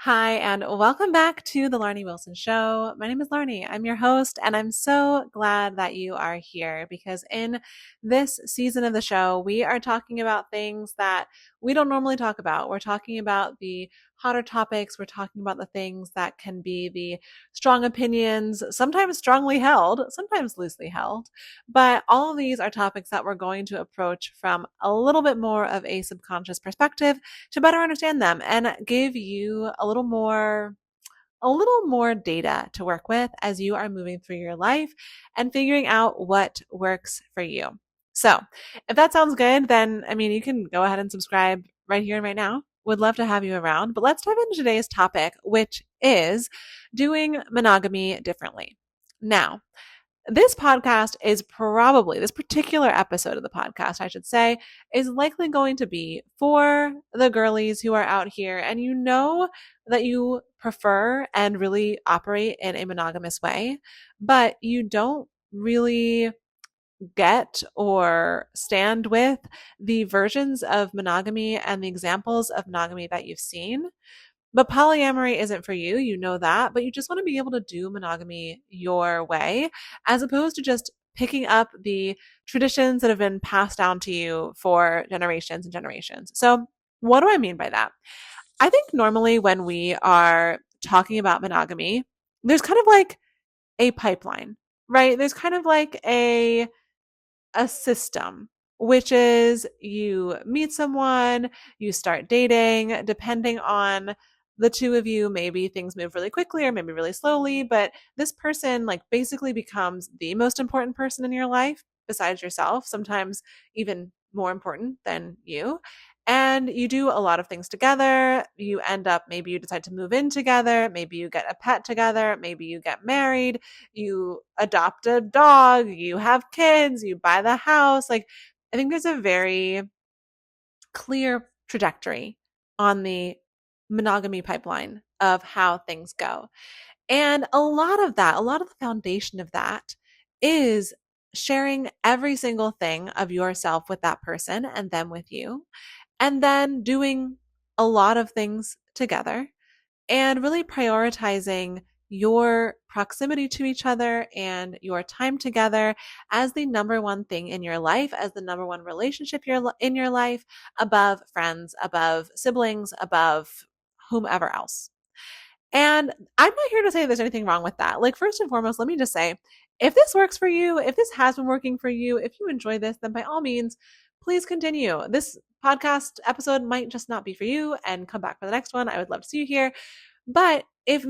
Hi, and welcome back to the Larnie Wilson Show. My name is Larnie. I'm your host, and I'm so glad that you are here because in this season of the show, we are talking about things that we don't normally talk about. We're talking about the hotter topics. We're talking about the things that can be the strong opinions, sometimes strongly held, sometimes loosely held. But all of these are topics that we're going to approach from a little bit more of a subconscious perspective to better understand them and give you a little more data to work with as you are moving through your life and figuring out what works for you. So, if that sounds good, then you can go ahead and subscribe right here and right now. Would love to have you around. But let's dive into today's topic, which is doing monogamy differently. Now, this particular episode of the podcast, I should say, is likely going to be for the girlies who are out here and you know that you prefer and really operate in a monogamous way, but you don't really get or stand with the versions of monogamy and the examples of monogamy that you've seen. But polyamory isn't for you, you know that, but you just want to be able to do monogamy your way, as opposed to just picking up the traditions that have been passed down to you for generations and generations. So, what do I mean by that? I think normally when we are talking about monogamy, there's kind of like a pipeline, right? There's kind of like a system, which is you meet someone, you start dating, depending on the two of you, maybe things move really quickly or maybe really slowly, but this person like basically becomes the most important person in your life besides yourself, sometimes even more important than you. And you do a lot of things together. You end up, maybe you decide to move in together. Maybe you get a pet together. Maybe you get married. You adopt a dog. You have kids. You buy the house. Like, I think there's a very clear trajectory on the monogamy pipeline of how things go. And a lot of the foundation of that is sharing every single thing of yourself with that person and them with you, and then doing a lot of things together and really prioritizing your proximity to each other and your time together as the number one thing in your life, as the number one relationship in your life, above friends, above siblings, above whomever else. And I'm not here to say there's anything wrong with that. Like, first and foremost, let me just say, if this works for you, if this has been working for you, if you enjoy this, then by all means, please continue. This podcast episode might just not be for you and come back for the next one. I would love to see you here. But if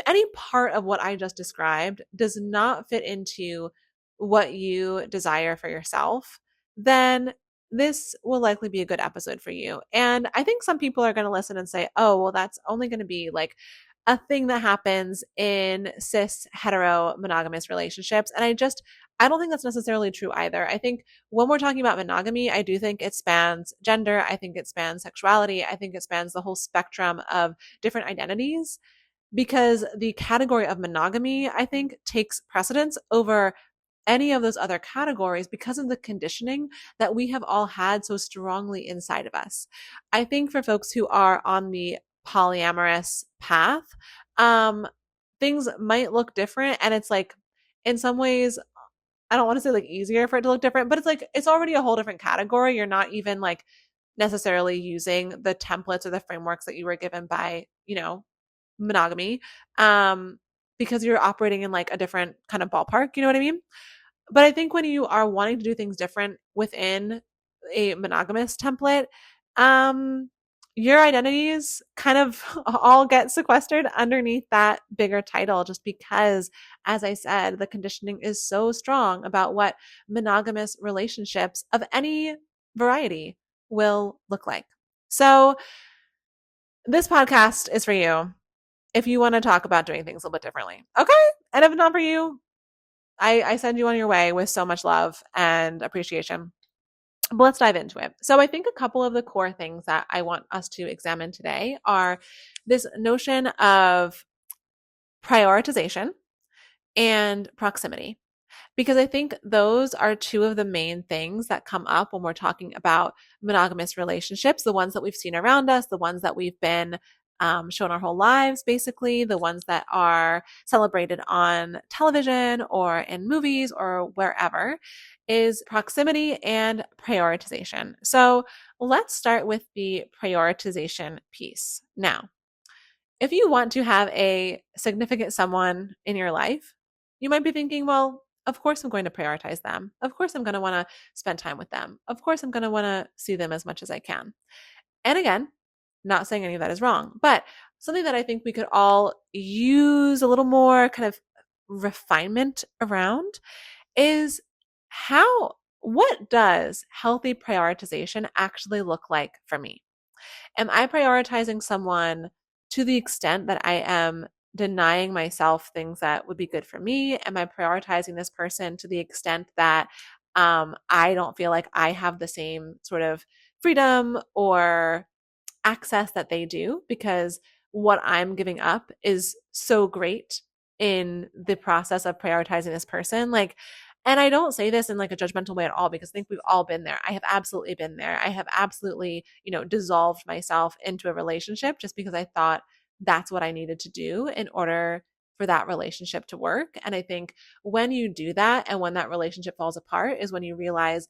any part of what I just described does not fit into what you desire for yourself, then this will likely be a good episode for you. And I think some people are going to listen and say, oh, well, that's only going to be like a thing that happens in cis hetero monogamous relationships. And I don't think that's necessarily true either. I think when we're talking about monogamy, I do think it spans gender. I think it spans sexuality. I think it spans the whole spectrum of different identities because the category of monogamy, I think, takes precedence over any of those other categories because of the conditioning that we have all had so strongly inside of us. I think for folks who are on the polyamorous path, um, things might look different. And it's like, in some ways, I don't want to say like easier for it to look different, but it's like, it's already a whole different category. You're not even like necessarily using the templates or the frameworks that you were given by, monogamy, because you're operating in like a different kind of ballpark. You know what I mean? But I think when you are wanting to do things different within a monogamous template, um, your identities kind of all get sequestered underneath that bigger title just because, as I said, the conditioning is so strong about what monogamous relationships of any variety will look like. So, this podcast is for you if you want to talk about doing things a little bit differently. Okay. And if not for you, I send you on your way with so much love and appreciation. But let's dive into it. So I think a couple of the core things that I want us to examine today are this notion of prioritization and proximity. Because I think those are two of the main things that come up when we're talking about monogamous relationships, the ones that we've seen around us, the ones that we've been shown our whole lives, basically, the ones that are celebrated on television or in movies or wherever, is proximity and prioritization. So let's start with the prioritization piece. Now, if you want to have a significant someone in your life, you might be thinking, well, of course I'm going to prioritize them. Of course I'm going to want to spend time with them. Of course I'm going to want to see them as much as I can. And again, not saying any of that is wrong, but something that I think we could all use a little more kind of refinement around is what does healthy prioritization actually look like for me? Am I prioritizing someone to the extent that I am denying myself things that would be good for me? Am I prioritizing this person to the extent that I don't feel like I have the same sort of freedom or access that they do because what I'm giving up is so great in the process of prioritizing this person? Like, and I don't say this in like a judgmental way at all because I think we've all been there. I have absolutely been there. I have absolutely, dissolved myself into a relationship just because I thought that's what I needed to do in order for that relationship to work. And I think when you do that and when that relationship falls apart is when you realize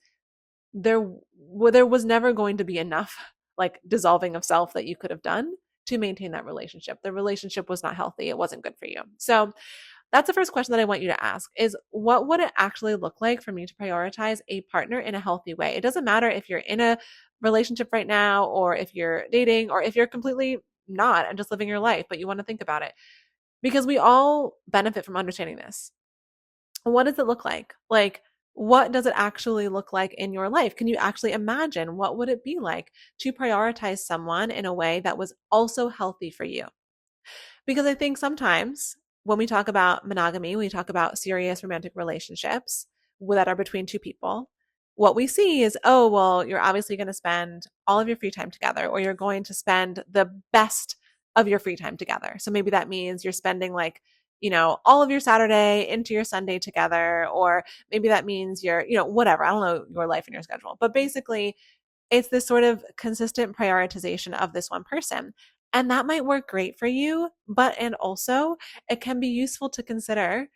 there was never going to be enough like dissolving of self that you could have done to maintain that relationship. The relationship was not healthy. It wasn't good for you. So that's the first question that I want you to ask is what would it actually look like for me to prioritize a partner in a healthy way? It doesn't matter if you're in a relationship right now or if you're dating or if you're completely not and just living your life, but you want to think about it because we all benefit from understanding this. What does it look like? Like, what does it actually look like in your life? Can you actually imagine what would it be like to prioritize someone in a way that was also healthy for you? Because I think sometimes when we talk about monogamy, we talk about serious romantic relationships that are between two people. What we see is, oh, well, you're obviously going to spend all of your free time together, or you're going to spend the best of your free time together. So maybe that means you're spending like, all of your Saturday into your Sunday together, or maybe that means you're, whatever. I don't know your life and your schedule, but basically it's this sort of consistent prioritization of this one person. And that might work great for you, and also it can be useful to consider,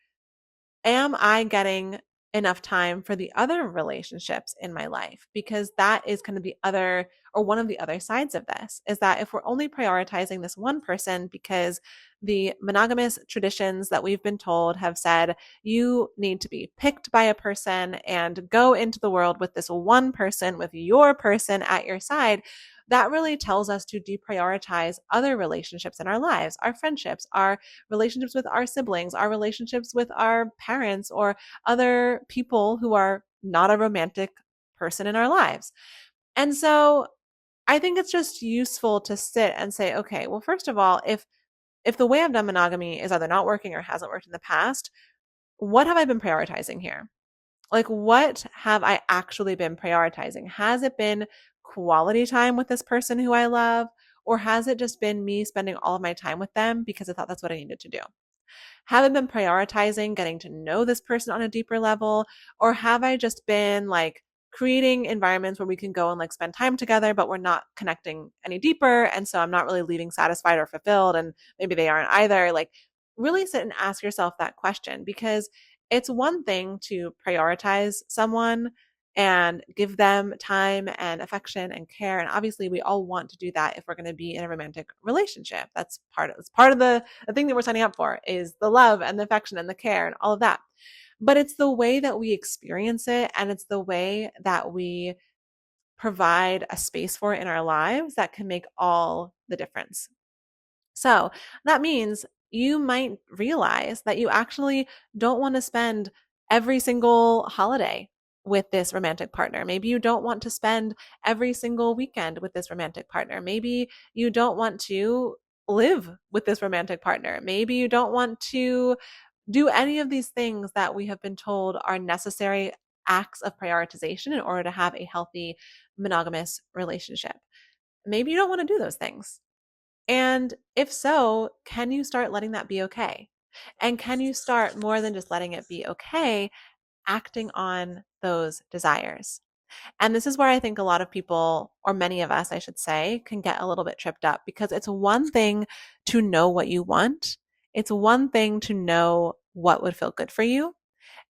am I getting enough time for the other relationships in my life? Because that is kind of the other or one of the other sides of this is that if we're only prioritizing this one person because the monogamous traditions that we've been told have said you need to be picked by a person and go into the world with this one person, with your person at your side, that really tells us to deprioritize other relationships in our lives, our friendships, our relationships with our siblings, our relationships with our parents, or other people who are not a romantic person in our lives. And so I think it's just useful to sit and say, okay, well, first of all, if the way I've done monogamy is either not working or hasn't worked in the past, what have I been prioritizing here? Like, what have I actually been prioritizing? Has it been quality time with this person who I love? Or has it just been me spending all of my time with them because I thought that's what I needed to do? Have I been prioritizing getting to know this person on a deeper level? Or have I just been like creating environments where we can go and like spend time together, but we're not connecting any deeper? And so I'm not really leaving satisfied or fulfilled. And maybe they aren't either. Like, really sit and ask yourself that question because it's one thing to prioritize someone and give them time and affection and care. And obviously we all want to do that if we're going to be in a romantic relationship. It's part of the thing that we're signing up for is the love and the affection and the care and all of that. But it's the way that we experience it and it's the way that we provide a space for it in our lives that can make all the difference. So that means you might realize that you actually don't want to spend every single holiday with this romantic partner. Maybe you don't want to spend every single weekend with this romantic partner. Maybe you don't want to live with this romantic partner. Maybe you don't want to do any of these things that we have been told are necessary acts of prioritization in order to have a healthy monogamous relationship. Maybe you don't want to do those things. And if so, can you start letting that be okay? And can you start more than just letting it be okay, acting on those desires? And this is where I think a lot of people, or many of us, I should say, can get a little bit tripped up because it's one thing to know what you want. It's one thing to know what would feel good for you.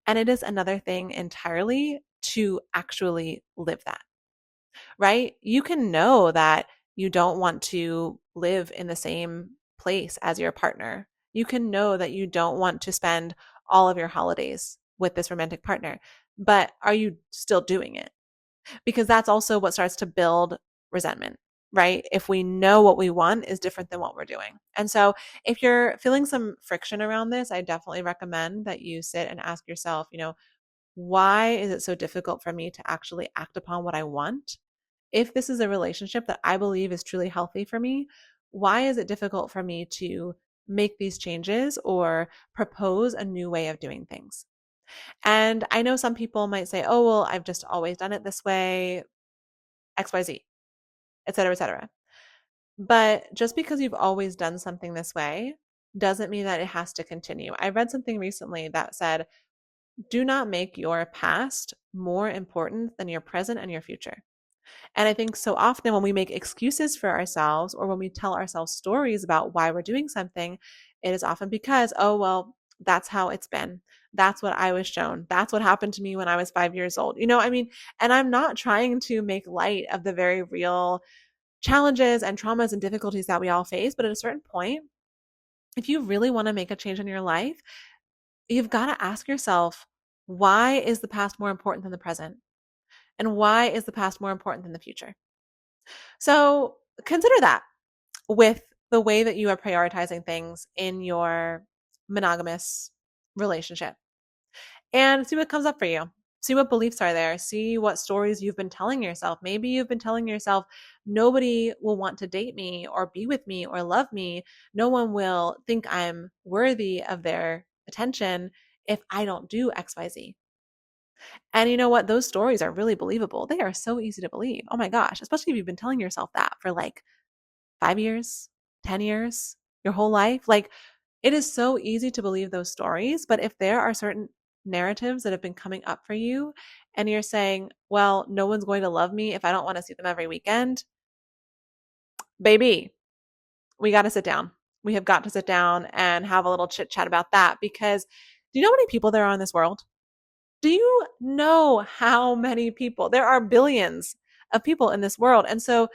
And it is another thing entirely to actually live that, right? You can know that you don't want to live in the same place as your partner. You can know that you don't want to spend all of your holidays with this romantic partner, but are you still doing it? Because that's also what starts to build resentment, right? If we know what we want is different than what we're doing. And so if you're feeling some friction around this, I definitely recommend that you sit and ask yourself, why is it so difficult for me to actually act upon what I want? If this is a relationship that I believe is truly healthy for me, why is it difficult for me to make these changes or propose a new way of doing things? And I know some people might say, oh, well, I've just always done it this way, XYZ, et cetera, et cetera. But just because you've always done something this way doesn't mean that it has to continue. I read something recently that said, do not make your past more important than your present and your future. And I think so often when we make excuses for ourselves or when we tell ourselves stories about why we're doing something, it is often because, oh, well, that's how it's been. That's what I was shown. That's what happened to me when I was 5 years old. And I'm not trying to make light of the very real challenges and traumas and difficulties that we all face. But at a certain point, if you really want to make a change in your life, you've got to ask yourself, why is the past more important than the present? And why is the past more important than the future? So consider that with the way that you are prioritizing things in your monogamous relationship and see what comes up for you. See what beliefs are there. See what stories you've been telling yourself. Maybe you've been telling yourself, nobody will want to date me or be with me or love me. No one will think I'm worthy of their attention if I don't do XYZ. And you know what? Those stories are really believable. They are so easy to believe. Oh my gosh, especially if you've been telling yourself that for like 5 years, 10 years, your whole life. Like it is so easy to believe those stories. But if there are certain narratives that have been coming up for you and you're saying, well, no one's going to love me if I don't want to see them every weekend, baby, we got to sit down. We have got to sit down and have a little chit chat about that because do you know how many people there are in this world? Do you know how many people? There are billions of people in this world. And so,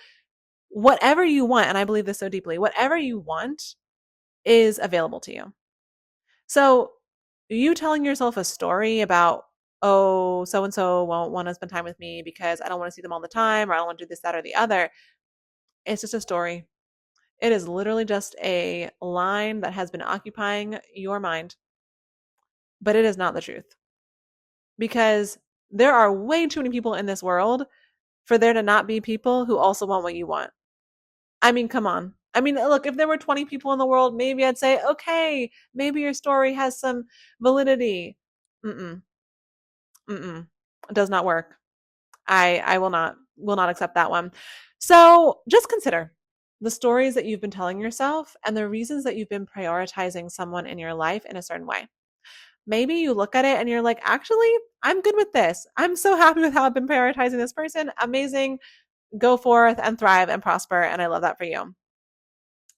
whatever you want, and I believe this so deeply, whatever you want is available to you. So, you telling yourself a story about, oh, so and so won't want to spend time with me because I don't want to see them all the time or I don't want to do this, that, or the other. It's just a story. It is literally just a line that has been occupying your mind, but it is not the truth because there are way too many people in this world for there to not be people who also want what you want. I mean, come on. I mean, look, if there were 20 people in the world, maybe I'd say, okay, maybe your story has some validity. Mm-mm, mm-mm. It does not work. I will not accept that one. So just consider the stories that you've been telling yourself and the reasons that you've been prioritizing someone in your life in a certain way. Maybe you look at it and you're like, actually, I'm good with this. I'm so happy with how I've been prioritizing this person. Amazing. Go forth and thrive and prosper. And I love that for you.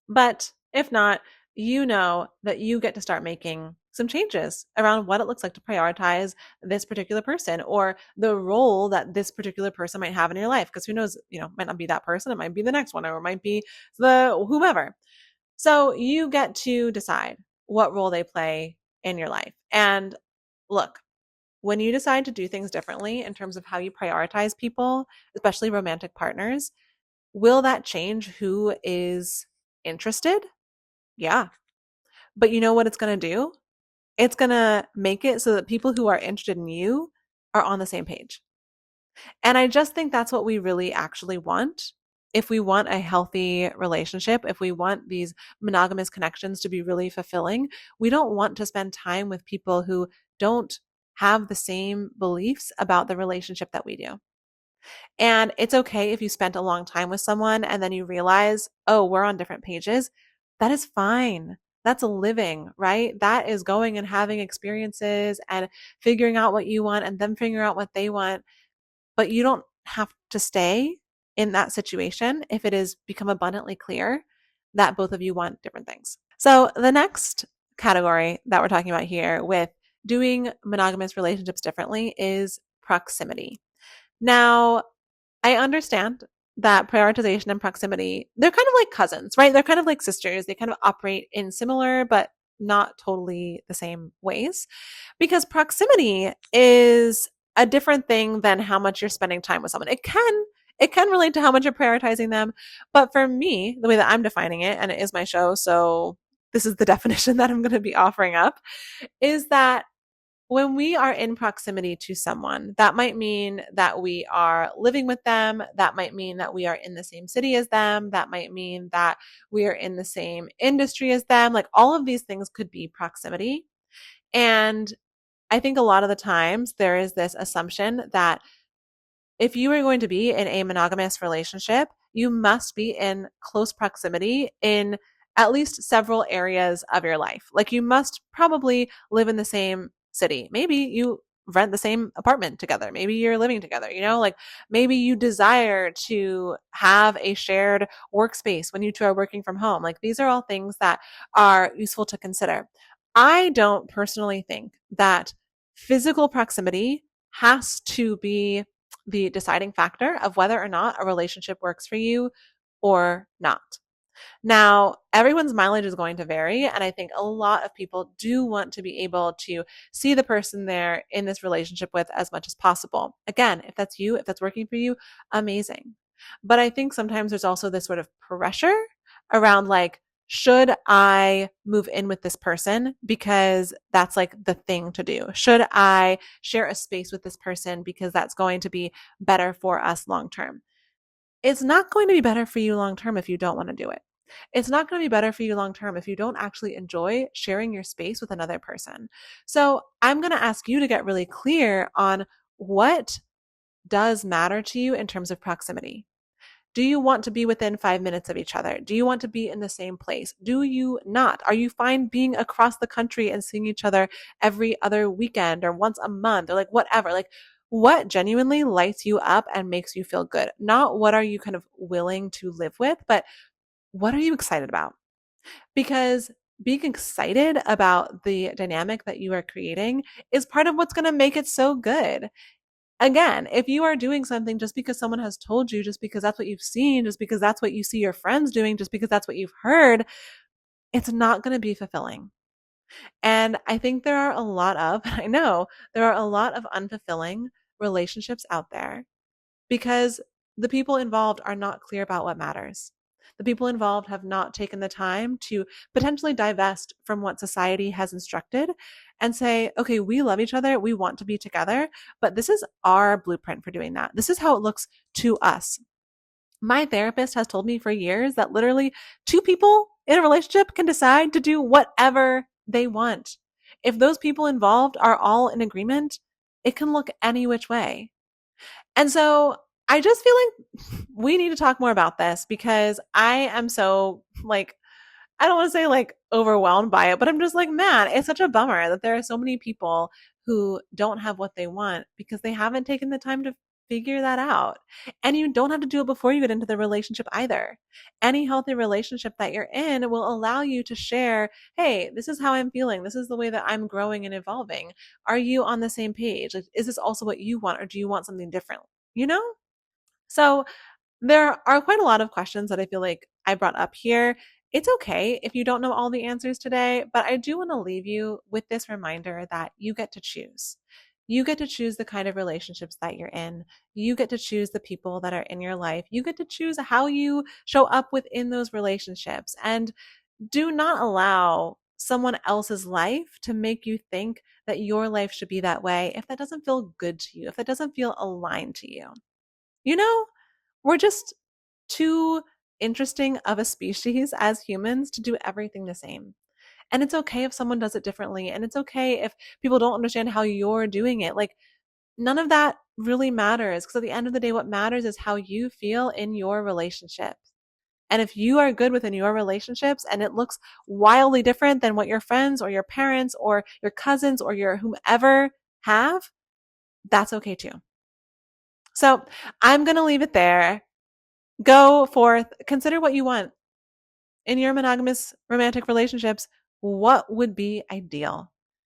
But if not, you know that you get to start making some changes around what it looks like to prioritize this particular person or the role that this particular person might have in your life. Because who knows, might not be that person. It might be the next one or it might be the whomever. So you get to decide what role they play in your life. And look, when you decide to do things differently in terms of how you prioritize people, especially romantic partners, will that change who is interested? Yeah. But you know what it's going to do? It's going to make it so that people who are interested in you are on the same page. And I just think that's what we really actually want. If we want a healthy relationship, if we want these monogamous connections to be really fulfilling, we don't want to spend time with people who don't have the same beliefs about the relationship that we do. And it's okay if you spent a long time with someone and then you realize, oh, we're on different pages. That is fine. That's a living, right? That is going and having experiences and figuring out what you want and them figuring out what they want. but you don't have to stay in that situation if it has become abundantly clear that both of you want different things. So the next category that we're talking about here with doing monogamous relationships differently is proximity. Now, I understand that prioritization and proximity, they're kind of like cousins, right? They're kind of like sisters. They kind of operate in similar but not totally the same ways because proximity is a different thing than how much you're spending time with someone. It can relate to how much you're prioritizing them, but for me, the way that I'm defining it, and it is my show, so this is the definition that I'm going to be offering up, is that when we are in proximity to someone, that might mean that we are living with them. That might mean that we are in the same city as them. That might mean that we are in the same industry as them. Like all of these things could be proximity. And I think a lot of the times there is this assumption that if you are going to be in a monogamous relationship, you must be in close proximity in at least several areas of your life. Like you must probably live in the same city. Maybe you rent the same apartment together. Maybe you're living together, like maybe you desire to have a shared workspace when you two are working from home. Like these are all things that are useful to consider. I don't personally think that physical proximity has to be the deciding factor of whether or not a relationship works for you or not. Now, everyone's mileage is going to vary, and I think a lot of people do want to be able to see the person they're in this relationship with as much as possible. Again, if that's you, if that's working for you, amazing. But I think sometimes there's also this sort of pressure around like, should I move in with this person because that's like the thing to do? Should I share a space with this person because that's going to be better for us long term? It's not going to be better for you long term if you don't want to do it. It's not going to be better for you long term if you don't actually enjoy sharing your space with another person. So I'm going to ask you to get really clear on what does matter to you in terms of proximity. Do you want to be within 5 minutes of each other? Do you want to be in the same place? Do you not? Are you fine being across the country and seeing each other every other weekend or once a month or like whatever? Like what genuinely lights you up and makes you feel good? Not what are you kind of willing to live with, but what are you excited about? Because being excited about the dynamic that you are creating is part of what's going to make it so good. Again, if you are doing something just because someone has told you, just because that's what you've seen, just because that's what you see your friends doing, just because that's what you've heard, it's not going to be fulfilling. And I think there are a lot of, I know there are a lot of unfulfilling relationships out there because the people involved are not clear about what matters. The people involved have not taken the time to potentially divest from what society has instructed and say, okay, we love each other. We want to be together, but this is our blueprint for doing that. This is how it looks to us. My therapist has told me for years that literally two people in a relationship can decide to do whatever they want. If those people involved are all in agreement, it can look any which way. And so I just feel like we need to talk more about this because I am so like, I don't want to say like overwhelmed by it, but I'm just like, man, it's such a bummer that there are so many people who don't have what they want because they haven't taken the time to figure that out. And you don't have to do it before you get into the relationship either. Any healthy relationship that you're in will allow you to share, hey, this is how I'm feeling. This is the way that I'm growing and evolving. Are you on the same page? Like, is this also what you want or do you want something different? You know? So there are quite a lot of questions that I feel like I brought up here. It's okay if you don't know all the answers today, but I do want to leave you with this reminder that you get to choose. You get to choose the kind of relationships that you're in. You get to choose the people that are in your life. You get to choose how you show up within those relationships. And do not allow someone else's life to make you think that your life should be that way if that doesn't feel good to you, if that doesn't feel aligned to you. You know, we're just too interesting of a species as humans to do everything the same. And it's okay if someone does it differently. And it's okay if people don't understand how you're doing it. Like, none of that really matters because at the end of the day, what matters is how you feel in your relationship. And if you are good within your relationships and it looks wildly different than what your friends or your parents or your cousins or your whomever have, that's okay too. So I'm going to leave it there. Go forth, consider what you want in your monogamous romantic relationships. What would be ideal?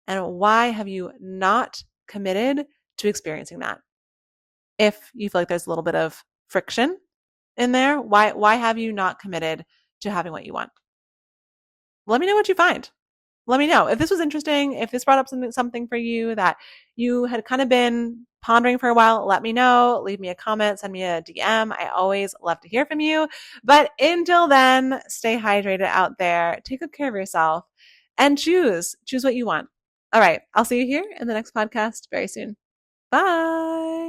And why have you not committed to experiencing that? If you feel like there's a little bit of friction in there, why have you not committed to having what you want? Let me know what you find. Let me know if this was interesting, if this brought up something for you that you had kind of been pondering for a while. Let me know. Leave me a comment, send me a DM. I always love to hear from you. But until then, stay hydrated out there. Take good care of yourself and choose what you want. All right, I'll see you here in the next podcast very soon. Bye.